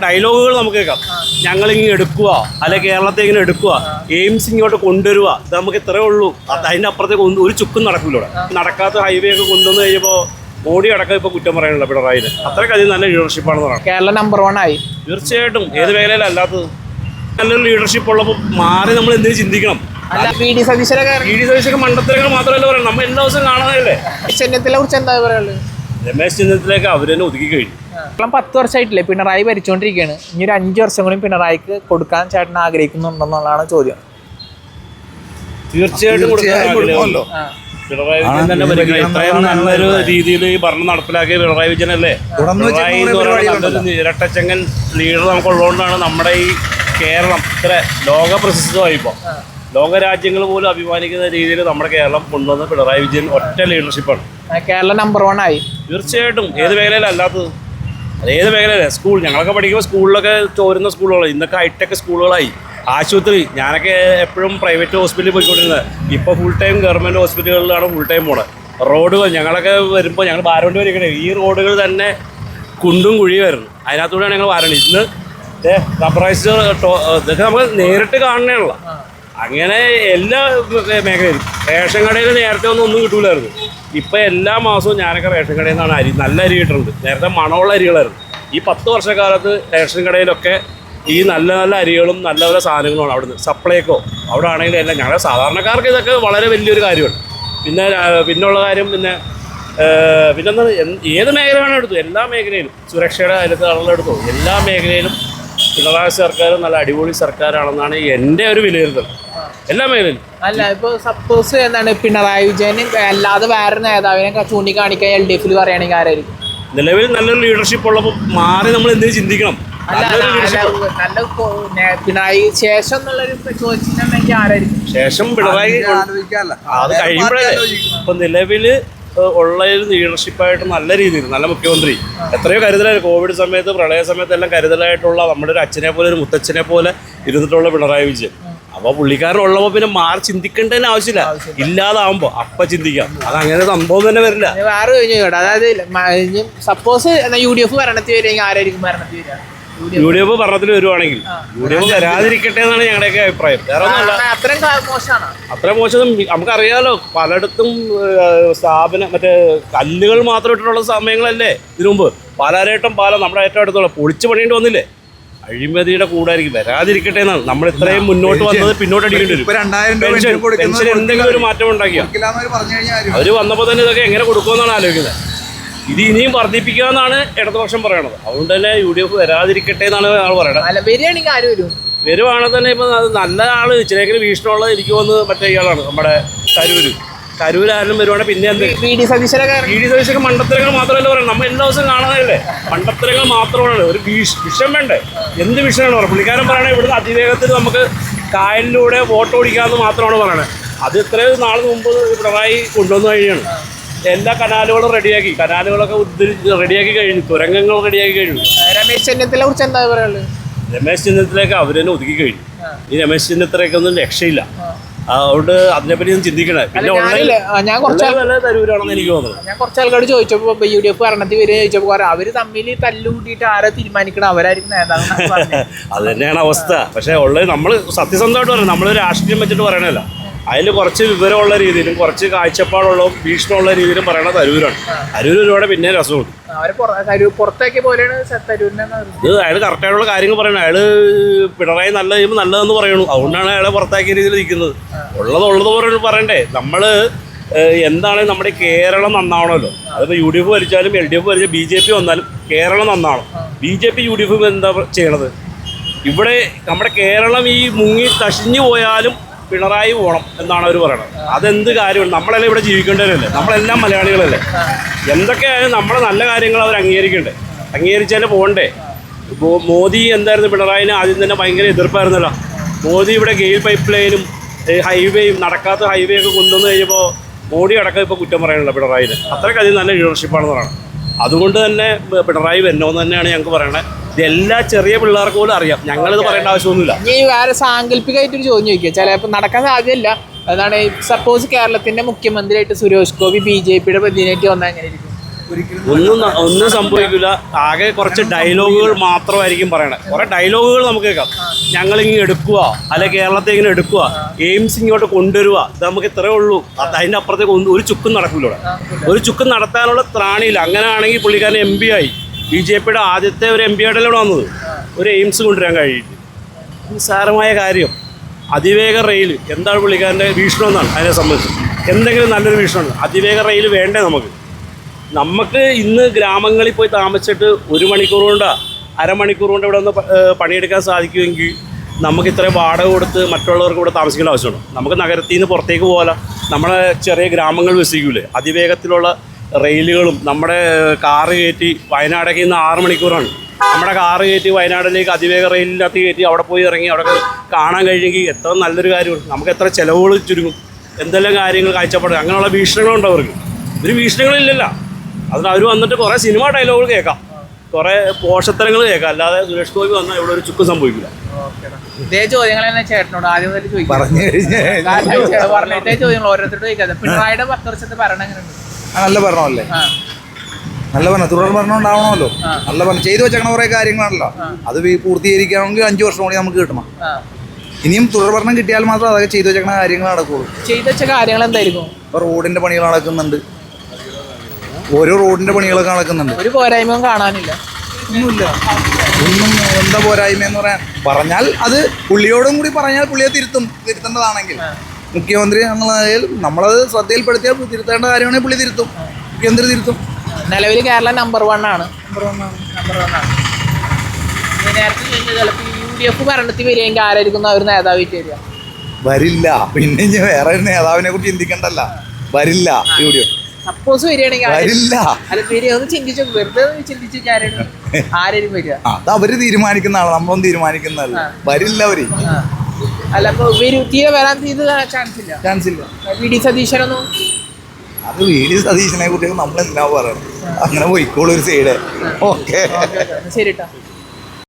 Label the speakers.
Speaker 1: ഡയലോഗുകൾ നമുക്ക് കേൾക്കാം. ഞങ്ങളിങ്ങനെ എടുക്കുക, അല്ലെ കേരളത്തെ ഇങ്ങനെ എടുക്കുക, എയിംസ് ഇങ്ങോട്ട് കൊണ്ടുവരിക, ഇത് നമുക്ക് ഇത്രയേ ഉള്ളൂ. അതിൻ്റെ അപ്പുറത്തേക്ക് ഒരു ചുക്കും നടക്കില്ല. ഇവിടെ നടക്കാത്ത ഹൈവേ ഒക്കെ കൊണ്ടുവന്ന് കഴിയുമ്പോൾ മോഡി അടക്കം ഇപ്പൊ കുറ്റം പറയാനുള്ള പിണറായിന് അത്രയ്ക്കധികം നല്ല ലീഡർഷിപ്പാണെന്ന് പറയാം.
Speaker 2: കേരളം നമ്പർ 1 ആയി.
Speaker 1: തീർച്ചയായിട്ടും ഏത് മേഖലയിലല്ലാത്തത് നല്ലൊരു ലീഡർഷിപ്പ് ഉള്ളപ്പോൾ മാറി നമ്മൾ എന്തിനു ചിന്തിക്കണം.
Speaker 2: വി ഡി സതീശൊക്കെ
Speaker 1: മണ്ടത്തരങ്ങൾ മാത്രമല്ല പറയാം, നമ്മൾ എല്ലാ ദിവസവും കാണാനല്ലേ.
Speaker 2: ചെന്നിത്തലയെ കുറിച്ച് എന്താ പറയുള്ളത്?
Speaker 1: രമേശ് ചെന്നിത്തലയ്ക്ക് അവർ തന്നെ ഒതുക്കി കഴിഞ്ഞു.
Speaker 2: 10 വർഷമായിട്ടില്ലേ പിണറായി ഭരിച്ചുകൊണ്ടിരിക്കുകയാണ്. ഇനി ഒരു 5 വർഷം കൂടി പിണറായിക്ക് കൊടുക്കാൻ ചേട്ടൻ ആഗ്രഹിക്കുന്നുണ്ടെന്നുള്ളതാണ് ചോദ്യം.
Speaker 1: തീർച്ചയായിട്ടും പിണറായി വിജയൻ തന്നെ ഭരിക്കണം. ഇത്രയും നല്ലൊരു രീതിയിൽ ഈ ഭരണം നടപ്പിലാക്കിയ പിണറായി വിജയനല്ലേ. പിണറായി എന്ന് പറയുന്നത് നല്ലൊരു ഇരട്ടച്ചങ്ങൻ ലീഡർ നമുക്കുള്ളതുകൊണ്ടാണ് നമ്മുടെ ഈ കേരളം ഇത്ര ലോക പ്രസിദ്ധമായിപ്പോൾ. ലോകരാജ്യങ്ങൾ പോലും അഭിമാനിക്കുന്ന രീതിയിൽ നമ്മുടെ കേരളം കൊണ്ടുവന്ന പിണറായി വിജയൻ ഒറ്റ ലീഡർഷിപ്പാണ്.
Speaker 2: കേരളം നമ്പർ 1 ആയി.
Speaker 1: തീർച്ചയായിട്ടും ഏത് മേഖലയിലല്ലാത്തത്. ഏത് മേഖലയിലെ സ്കൂൾ ഞങ്ങളൊക്കെ പഠിക്കുമ്പോൾ സ്കൂളിലൊക്കെ ചോരുന്ന സ്കൂളുകളാണ്. ഇന്നൊക്കെ ഹൈടെക് സ്കൂളുകളായി. ആശുപത്രി ഞാനൊക്കെ എപ്പോഴും പ്രൈവറ്റ് ഹോസ്പിറ്റലിൽ പോയിക്കൊണ്ടിരുന്നത്. ഇപ്പോൾ ഫുൾ ടൈം ഗവൺമെൻറ് ഹോസ്പിറ്റലുകളിലാണ് ഫുൾ ടൈം പോണത്. റോഡുകൾ ഞങ്ങളൊക്കെ വരുമ്പോൾ ഞങ്ങൾ ബാരവണ്ടി വരികയാണ്. ഈ റോഡുകൾ തന്നെ കുണ്ടും കുഴിയായിരുന്നു. അതിനകത്തൂടെയാണ് ഞങ്ങൾ വാരണത്. ഇന്ന് റബ്ബറൈസ്ഡ് ഇതൊക്കെ നമുക്ക് നേരിട്ട് കാണണേയുള്ള. അങ്ങനെ എല്ലാ മേഖലയിലും റേഷൻ കടയിൽ നേരത്തെ ഒന്നും കിട്ടൂലായിരുന്നു. ഇപ്പം എല്ലാ മാസവും ഞാനൊക്കെ റേഷൻ കടയിൽ നിന്നാണ് അരി, നല്ല അരി കിട്ടുന്നുണ്ട്. നേരത്തെ മണമുള്ള അരികളായിരുന്നു. ഈ 10 വർഷക്കാലത്ത് റേഷൻ കടയിലൊക്കെ ഈ നല്ല നല്ല അരികളും നല്ല നല്ല സാധനങ്ങളുമാണ് അവിടുന്ന്. സപ്ലൈക്കോ അവിടെ ആണെങ്കിലും എല്ലാം ഞങ്ങളുടെ സാധാരണക്കാർക്ക് ഇതൊക്കെ വളരെ വലിയൊരു കാര്യമാണ്. പിന്നുള്ള കാര്യം പിന്നെന്താണ്, ഏത് മേഖല വേണം എടുത്തു, എല്ലാ മേഖലയിലും സുരക്ഷയുടെ അതിലത്തെ ആളുകളെടുത്തു എല്ലാ മേഖലയിലും പിണറായി സർക്കാർ നല്ല അടിപൊളി സർക്കാരാണെന്നാണ് എൻ്റെ ഒരു വിലയിരുത്തൽ. എല്ലാ മേഖലയിലും
Speaker 2: അല്ല. ഇപ്പോൾ സപ്പോസ് എന്താണ് പിണറായി വിജയന് അല്ലാതെ വേറെ നേതാവിനെ ചൂണ്ടിക്കാണിക്കാൻ LDF പറയുകയാണെങ്കിൽ ആരായിരിക്കും?
Speaker 1: നിലവിൽ നല്ലൊരു ലീഡർഷിപ്പ് ഉള്ളപ്പോൾ മാറി നമ്മൾ എന്തിനു ചിന്തിക്കണം.
Speaker 2: നല്ല പിണറായി ശേഷം എന്നുള്ളൊരു ചോദിച്ചിട്ടുണ്ടെങ്കിൽ ആരായിരിക്കും?
Speaker 1: ശേഷം പിണറായി അത് കഴിയുമ്പോഴല്ലേ. ഇപ്പൊ നിലവില് ഉള്ള ഒരു ലീഡർഷിപ്പായിട്ട് നല്ല രീതിയിൽ നല്ല മുഖ്യമന്ത്രി എത്രയോ കരുതലായി. കോവിഡ് സമയത്ത് പ്രളയ സമയത്ത് എല്ലാം കരുതലായിട്ടുള്ള നമ്മുടെ ഒരു അച്ഛനെ പോലെ ഒരു മുത്തച്ഛനെ പോലെ ഇരുന്നിട്ടുള്ള പിണറായി വിജയൻ. അപ്പോൾ പുള്ളിക്കാരനുള്ളപ്പോൾ പിന്നെ മാറി ചിന്തിക്കേണ്ടതിന് ആവശ്യമില്ല. ഇല്ലാതാവുമ്പോൾ അപ്പം ചിന്തിക്കാം. അതങ്ങനെ സംഭവം തന്നെ വരില്ല.
Speaker 2: വേറെ ചോദിച്ചോട്ടെ, അതായത് സപ്പോസ് UDF ഭരണത്തിൽ വരികയെങ്കിൽ ആരായിരിക്കും ഭരണത്തിൽ വരിക?
Speaker 1: UDF ഭരണത്തിൽ വരുവാണെങ്കിൽ UDF വരാതിരിക്കട്ടെ എന്നാണ് ഞങ്ങളുടെയൊക്കെ അഭിപ്രായം. വേറെ ഒന്നുമല്ല. അത്ര മോശം നമുക്കറിയാലോ. പലയിടത്തും മറ്റേ കല്ലുകൾ മാത്രം ഇട്ടിട്ടുള്ള സമയങ്ങളല്ലേ ഇതിനു മുമ്പ്. പാലാരേട്ടം പാലം നമ്മുടെ ഏറ്റവും അടുത്തുള്ള പൊളിച്ചു പണിയേണ്ടി വന്നില്ലേ. അഴിമതിയുടെ കൂടായിരിക്കും. വരാതിരിക്കട്ടെ എന്നാണ് നമ്മൾ ഇത്രയും മുന്നോട്ട് വന്നത്. പിന്നോട്ട് അടിക്കേണ്ടി വരും. പെൻഷൻ എന്തെങ്കിലും ഒരു മാറ്റം ഉണ്ടാക്കിയ അവര് വന്നപ്പോൾ തന്നെ ഇതൊക്കെ എങ്ങനെ കൊടുക്കുമെന്നാണ് ആലോചിക്കുന്നത്. ഇത് ഇനിയും വർദ്ധിപ്പിക്കാമെന്നാണ് ഇടതുപക്ഷം പറയണത്. അതുകൊണ്ട് തന്നെ UDF വരാതിരിക്കട്ടെ എന്നാണ് ആൾ പറയണത്. വരുവാണെങ്കിൽ തന്നെ ഇപ്പം നല്ല ആള് ഇച്ചിരിയെങ്കിലും വീക്ഷണമുള്ളത് എനിക്ക് തോന്നുന്നത് മറ്റേ ഇയാളാണ്, നമ്മുടെ കരൂരാരും വരുവാണെങ്കിൽ പിന്നെ എന്ത് വി ഡി സതീശൊക്കെ മണ്ടത്തരങ്ങൾ മാത്രമല്ല പറയുന്നത്. നമ്മൾ എല്ലാ ദിവസവും കാണാനല്ലേ. മണ്ടത്തരങ്ങൾ മാത്രമാണ്. ഒരു വിഷം വേണ്ടേ. എന്ത് വിഷയമാണ് പറയുന്നത്. പുള്ളിക്കാരൻ പറയണത് ഇവിടുന്ന് അതിവേഗത്തിൽ നമുക്ക് കായലിലൂടെ വോട്ട് ഓടിക്കാമെന്ന് മാത്രമാണ് പറയണത്. അത് ഇത്രയും നാൾ മുമ്പ് പിണറായി കൊണ്ടുവന്നു കഴിഞ്ഞാണ്. എല്ലാ കനാലുകളും റെഡിയാക്കി, കനാലുകളൊക്കെ റെഡിയാക്കി കഴിഞ്ഞു, തുരങ്കങ്ങൾ റെഡിയാക്കി കഴിഞ്ഞു.
Speaker 2: രമേശ് ചെന്നിത്തലയെ കുറിച്ച് എന്താ പറയുള്ളത്?
Speaker 1: രമേശ് ചെന്നിത്തലയൊക്കെ അവർ തന്നെ ഒതുക്കി കഴിഞ്ഞു. ഈ രമേശ് ചെന്നിത്തലയ്ക്കൊന്നും രക്ഷയില്ല. അതുകൊണ്ട് അതിനെപ്പറ്റി ഒന്നും ചിന്തിക്കണേ. പിന്നെ തരൂരാണെന്ന് എനിക്ക് തോന്നുന്നത്.
Speaker 2: ഞാൻ കുറച്ച് ആൾക്കാരോട് ചോദിച്ചപ്പോൾ UDF ഭരണത്തിൽ വരെ ചോദിച്ചപ്പോൾ അവര് തമ്മിൽ തല്ലുകൂട്ടിയിട്ട് ആരെ തീരുമാനിക്കണം അവരായിരിക്കും നേതാവ്.
Speaker 1: അത് തന്നെയാണ് അവസ്ഥ. പക്ഷെ ഉള്ളത് നമ്മൾ സത്യസന്ധമായിട്ട് പറയാം. നമ്മൾ രാഷ്ട്രീയം വെച്ചിട്ട് പറയണല്ലോ. അതിൽ കുറച്ച് വിവരമുള്ള രീതിയിലും കുറച്ച് കാഴ്ചപ്പാടുള്ള ഭീഷണമുള്ള രീതിയിലും പറയണത് തരൂരാണ്. തരൂർ ഒരുപാട് പിന്നെ രസമുണ്ട്. ഇത് അയാൾ കറക്റ്റായിട്ടുള്ള കാര്യങ്ങൾ പറയണം. അയാൾ പിണറായി നല്ല കഴിയുമ്പോൾ നല്ലതെന്ന് പറയണു. അതുകൊണ്ടാണ് അയാളെ പുറത്താക്കിയ രീതിയിൽ നിൽക്കുന്നത്. ഉള്ളത് പറയണ്ടേ. നമ്മൾ എന്താണെങ്കിലും നമ്മുടെ കേരളം നന്നാവണമല്ലോ. അതിപ്പോൾ UDF ഭരിച്ചാലും LDF ഭരിച്ചാലും BJP വന്നാലും കേരളം നന്നാവണം. BJP UDF എന്താ ചെയ്യണത്? ഇവിടെ നമ്മുടെ കേരളം ഈ മുങ്ങി തഷിഞ്ഞു പോയാലും പിണറായി പോകണം എന്നാണ് അവർ പറയണത്. അതെന്ത് കാര്യമാണ്? നമ്മളെല്ലാം ഇവിടെ ജീവിക്കേണ്ടവരല്ലേ. നമ്മളെല്ലാം മലയാളികളല്ലേ. എന്തൊക്കെയായാലും നമ്മുടെ നല്ല കാര്യങ്ങൾ അവർ അംഗീകരിക്കണ്ടേ. അംഗീകരിച്ചാലേ പോകണ്ടേ. മോദി എന്തായിരുന്നു പിണറായിന് ആദ്യം തന്നെ ഭയങ്കര എതിർപ്പായിരുന്നല്ലോ. മോദി ഇവിടെ ഗെയിൽ പൈപ്പ് ലൈനും ഹൈവേയും നടക്കാത്ത ഹൈവേ ഒക്കെ കൊണ്ടുവന്ന് കഴിഞ്ഞപ്പോൾ മോഡി അടക്കം ഇപ്പോൾ കുറ്റം പറയാനുള്ള പിണറായിന് അത്രയ്ക്കധികം നല്ല ലീഡർഷിപ്പാണെന്ന് പറയണം. അതുകൊണ്ട് തന്നെ പിണറായി വരണമെന്ന് തന്നെയാണ് ഞങ്ങൾക്ക് പറയണത്. ഇതെല്ലാ ചെറിയ പിള്ളേർക്ക് പോലും അറിയാം. ഞങ്ങളിത് പറയേണ്ട ആവശ്യമൊന്നുമില്ല.
Speaker 2: ഈ വേറെ സാങ്കല്പികമായിട്ടൊരു ചോദ്യം ചോദിക്കുക. ചിലപ്പോൾ നടക്കാൻ സാധ്യതയില്ല. അതാണ് സപ്പോസ് കേരളത്തിന്റെ മുഖ്യമന്ത്രിയായിട്ട് സുരേഷ് ഗോപി BJPയുടെ പ്രതിനിധിയായിട്ട് വന്നാൽ എങ്ങനെ ഇരിക്കും?
Speaker 1: ഒന്നും സംഭവിക്കില്ല. ആകെ കുറച്ച് ഡയലോഗുകൾ മാത്രമായിരിക്കും പറയണേ. കുറെ ഡയലോഗുകൾ നമുക്ക് കേൾക്കാം. ഞങ്ങളിങ്ങനെ എടുക്കുക, അല്ലെ കേരളത്തെ ഇങ്ങനെ എടുക്കുക, എയിംസ് ഇങ്ങോട്ട് കൊണ്ടുവരിക, ഇത് നമുക്ക് ഇത്രേ ഉള്ളൂ. അതിൻ്റെ അപ്പുറത്തേക്ക് ഒരു ചുക്കും നടക്കില്ല ഇവിടെ. ഒരു ചുക്കും നടത്താനുള്ള ത്രാണിയില്ല. അങ്ങനെയാണെങ്കിൽ പുള്ളിക്കാരൻ MP ആയി. BJP ആദ്യത്തെ ഒരു MP ആയിട്ടല്ലേ ഇവിടെ വന്നത്. ഒരു എയിംസ് കൊണ്ടുവരാൻ കഴിയില്ല. നിസ്സാരമായ കാര്യം. അതിവേഗ റെയിൽ എന്താണ് പുള്ളിക്കാരൻ്റെ വീക്ഷണം എന്നാണ് അതിനെ സംബന്ധിച്ച്. എന്തെങ്കിലും നല്ലൊരു വീക്ഷണമാണ്. അതിവേഗ റെയിൽ വേണ്ടേ നമുക്ക് ഇന്ന് ഗ്രാമങ്ങളിൽ പോയി താമസിച്ചിട്ട് 1 മണിക്കൂർ കൊണ്ടോ അരമണിക്കൂർ കൊണ്ട് ഇവിടെ ഒന്ന് പണിയെടുക്കാൻ സാധിക്കുമെങ്കിൽ നമുക്ക് ഇത്രയും വാടക കൊടുത്ത് മറ്റുള്ളവർക്ക് ഇവിടെ താമസിക്കേണ്ട ആവശ്യമുണ്ട്. നമുക്ക് നഗരത്തിൽ നിന്ന് പുറത്തേക്ക് പോകാല. നമ്മുടെ ചെറിയ ഗ്രാമങ്ങൾ വികസിക്കൂലേ. അതിവേഗത്തിലുള്ള റെയിലുകളും നമ്മുടെ കാറ് കയറ്റി വയനാടൊക്കെ ഇന്ന് 6 മണിക്കൂറാണ്. നമ്മുടെ കാറ് കയറ്റി വയനാട്ടിലേക്ക് അതിവേഗ റെയിലിനകത്ത് കയറ്റി അവിടെ പോയി ഇറങ്ങി അവിടെ കാണാൻ കഴിയുമെങ്കിൽ എത്ര നല്ലൊരു കാര്യമാണ്. നമുക്ക് എത്ര ചിലവുകൾ ചുരുങ്ങും. എന്തെല്ലാം കാര്യങ്ങൾ കാഴ്ചപ്പാടും അങ്ങനെയുള്ള വീക്ഷണങ്ങളുണ്ട് അവർക്ക്. ഒരു വീക്ഷണങ്ങളില്ലല്ലോ. അതിന് അവർ വന്നിട്ട് കുറേ സിനിമ ഡയലോഗുകൾ കേൾക്കാം, കുറേ പോഷത്തരങ്ങൾ കേൾക്കാം. അല്ലാതെ സുരേഷ് ഗോപി വന്നാൽ ഇവിടെ ഒരു ചുക്കും സംഭവിക്കില്ല.
Speaker 2: ഇതേ ചോദ്യങ്ങൾ തന്നെ ചേട്ടനോട് ആദ്യം മുതൽ ചോദിക്കാം. ഇതേ ചോദ്യങ്ങൾ ഓരോരുത്തരോട് ചോദിക്കാതെ പിണറായിയുടെ 10 വർഷത്തെ ഭരണം എങ്ങനെയുണ്ട്?
Speaker 3: നല്ല ഭരണമല്ലേ? നല്ല ഭരണം, തുടർ ഭരണം ഉണ്ടാവണമല്ലോ. നല്ല ഭരണം ചെയ്തു വെച്ചേക്കണ കുറേ കാര്യങ്ങളാണല്ലോ. അത് പൂർത്തീകരിക്കണമെങ്കിൽ 5 വർഷം കൂടി നമുക്ക് കിട്ടണം. ഇനിയും തുടർ ഭരണം കിട്ടിയാൽ മാത്രം അതൊക്കെ ചെയ്തു വെച്ചേക്കണ കാര്യങ്ങൾ നടക്കുള്ളൂ.
Speaker 2: ചെയ്തു വെച്ച കാര്യങ്ങൾ എന്തായിരിക്കും?
Speaker 3: ഇപ്പോൾ റോഡിന്റെ പണികൾ നടക്കുന്നുണ്ട്. ഓരോ റോഡിന്റെ പണികളൊക്കെ നടക്കുന്നുണ്ട്.
Speaker 2: ഒരു പോരായ്മയും കാണാനില്ല.
Speaker 3: ഒന്നുമില്ല. ഒന്നും എന്താ പോരായ്മ എന്ന് പറഞ്ഞാൽ അത് പുള്ളിയോടും കൂടി പറഞ്ഞാൽ പുള്ളിയെ തിരുത്തേണ്ടതാണെങ്കിൽ മുഖ്യമന്ത്രി എന്നുള്ളതിൽ നമ്മളത് ശ്രദ്ധയിൽപ്പെടുത്തിയാൽ തിരുത്തേണ്ട കാര്യമാണെങ്കിൽ പുള്ളി തിരുത്തും. മുഖ്യമന്ത്രി തിരുത്തും.
Speaker 2: നിലവിൽ കേരളം നമ്പർ 1 ആണ്. നേരത്തെ ചിലപ്പോൾ UDF ഭരണത്തിൽ വരികയെങ്കിൽ ആരായിരിക്കും ഒരു നേതാവായിട്ട് വരിക?
Speaker 3: വരില്ല. പിന്നെ ഇനി വേറെ ഒരു നേതാവിനെ കുറിച്ച് ചിന്തിക്കണ്ടല്ല. വരില്ല. UDF
Speaker 2: സപ്പോസ് വരികയാണെങ്കിൽ
Speaker 3: വരില്ല.
Speaker 2: അല്ല ഒന്ന് ചിന്തിച്ചു, വെറുതെ ചിന്തിച്ചു ആരും വരിക?
Speaker 3: അത് അവര് തീരുമാനിക്കുന്ന ആളാണ്, നമ്മളൊന്നും തീരുമാനിക്കുന്നതല്ല. വരില്ല അവര്.
Speaker 2: അല്ല അപ്പൊ തീരെ വരാൻ ചാൻസ് ഇല്ല. VD സതീശനൊന്നും
Speaker 3: അത് VD സതീശനെ കുറിച്ച് നമ്മൾ എന്താ പറയണം. അങ്ങനെ പോയിക്കോളൂ ഒരു സൈഡ്. ഓക്കെ
Speaker 2: ശരി കേട്ടോ.